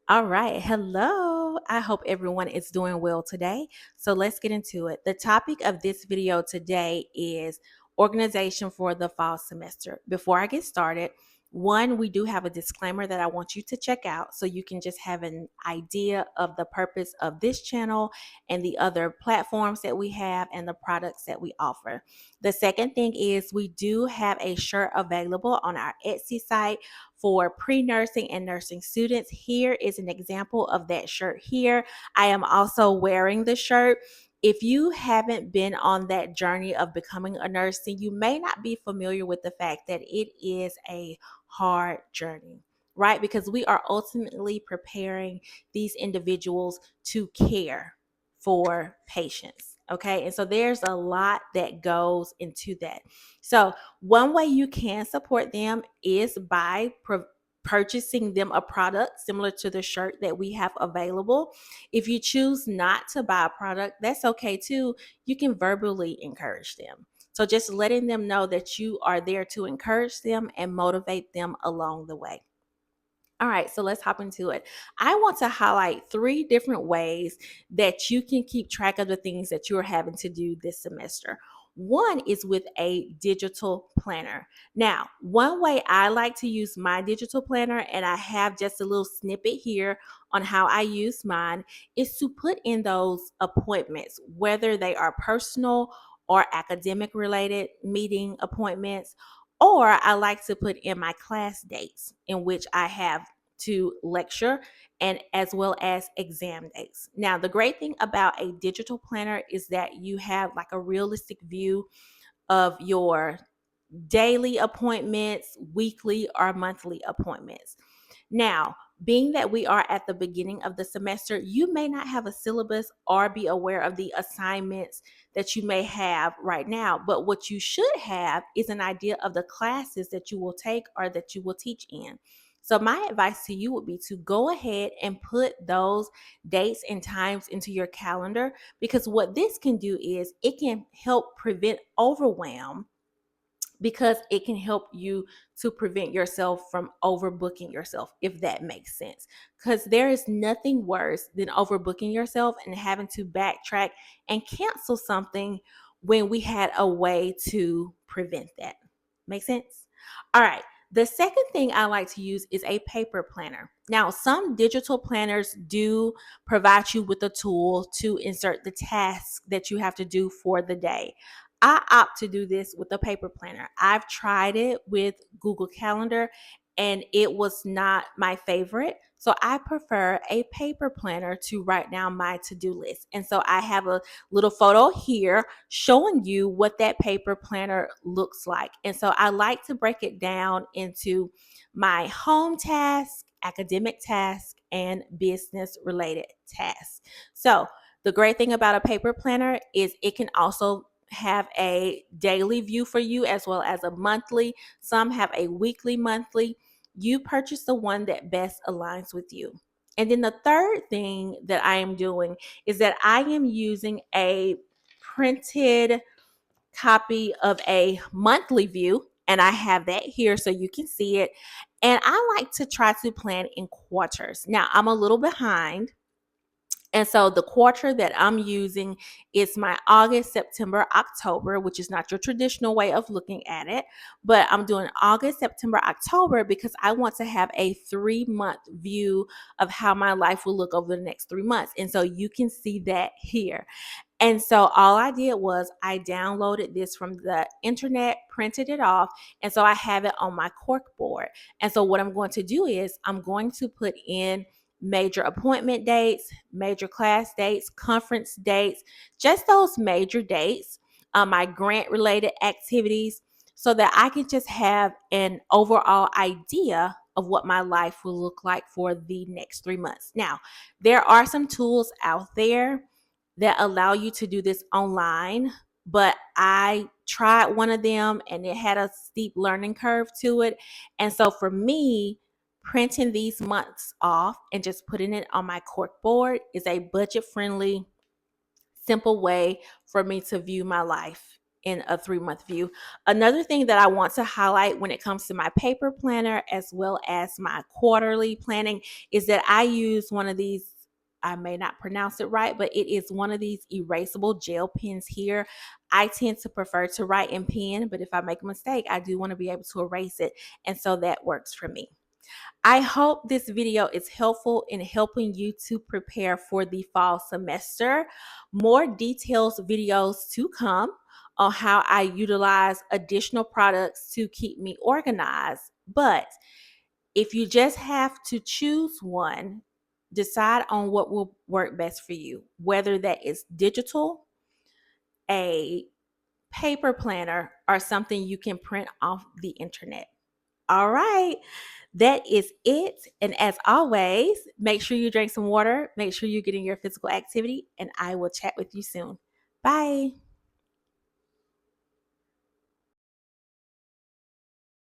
All right. Hello. I hope everyone is doing well today. So let's get into it. The topic of this video today is organization for the fall semester. Before I get started, one, we do have a disclaimer that I want you to check out so you can just have an idea of the purpose of this channel and the other platforms that we have and the products that we offer. The second thing is we do have a shirt available on our Etsy site for pre-nursing and nursing students. Here is an example of that shirt here. I am also wearing the shirt. If you haven't been on that journey of becoming a nurse, then you may not be familiar with the fact that it is a hard journey, right? Because we are ultimately preparing these individuals to care for patients. Okay. And so there's a lot that goes into that. So one way you can support them is by purchasing them a product similar to the shirt that we have available. If you choose not to buy a product, that's okay too. You can verbally encourage them. So just letting them know that you are there to encourage them and motivate them along the way. All right, so let's hop into it. I want to highlight three different ways that you can keep track of the things that you're having to do this semester. One is with a digital planner. Now, one way I like to use my digital planner, and I have just a little snippet here on how I use mine, is to put in those appointments, whether they are personal or academic related meeting appointments, or I like to put in my class dates in which I have to lecture and as well as exam dates. Now, the great thing about a digital planner is that you have like a realistic view of your daily appointments, weekly or monthly appointments. Now, being that we are at the beginning of the semester, you may not have a syllabus or be aware of the assignments that you may have right now. But what you should have is an idea of the classes that you will take or that you will teach in. So, my advice to you would be to go ahead and put those dates and times into your calendar, because what this can do is it can help prevent overwhelm, because it can help you to prevent yourself from overbooking yourself, if that makes sense. Because there is nothing worse than overbooking yourself and having to backtrack and cancel something when we had a way to prevent that. Make sense? All right. The second thing I like to use is a paper planner. Now, some digital planners do provide you with a tool to insert the tasks that you have to do for the day. I opt to do this with a paper planner. I've tried it with Google Calendar and it was not my favorite. So I prefer a paper planner to write down my to-do list. And so I have a little photo here showing you what that paper planner looks like. And so I like to break it down into my home task, academic task, and business related tasks. So the great thing about a paper planner is it can also have a daily view for you as well as a monthly. Some have a weekly, monthly. You purchase the one that best aligns with you. And then the third thing that I am doing is that I am using a printed copy of a monthly view, and I have that here so you can see it. And I like to try to plan in quarters. Now, I'm a little behind, and so the quarter that I'm using is my August, September, October, which is not your traditional way of looking at it, but I'm doing August, September, October because I want to have a 3-month view of how my life will look over the next 3 months. And so you can see that here. And so all I did was I downloaded this from the internet, printed it off, and so I have it on my corkboard. And so what I'm going to do is I'm going to put in major appointment dates, major class dates, conference dates, just those major dates, my grant related activities, so that I can just have an overall idea of what my life will look like for the next 3 months. Now, there are some tools out there that allow you to do this online, but I tried one of them and it had a steep learning curve to it. And so for me, printing these months off and just putting it on my cork board is a budget friendly, simple way for me to view my life in a 3-month view. Another thing that I want to highlight when it comes to my paper planner as well as my quarterly planning is that I use one of these. I may not pronounce it right, but it is one of these erasable gel pens here. I tend to prefer to write in pen, but if I make a mistake, I do want to be able to erase it. And so that works for me. I hope this video is helpful in helping you to prepare for the fall semester. More details videos to come on how I utilize additional products to keep me organized. But if you just have to choose one, decide on what will work best for you, whether that is digital, a paper planner, or something you can print off the internet. All right, that is it. And as always, make sure you drink some water, make sure you're getting your physical activity, and I will chat with you soon. Bye.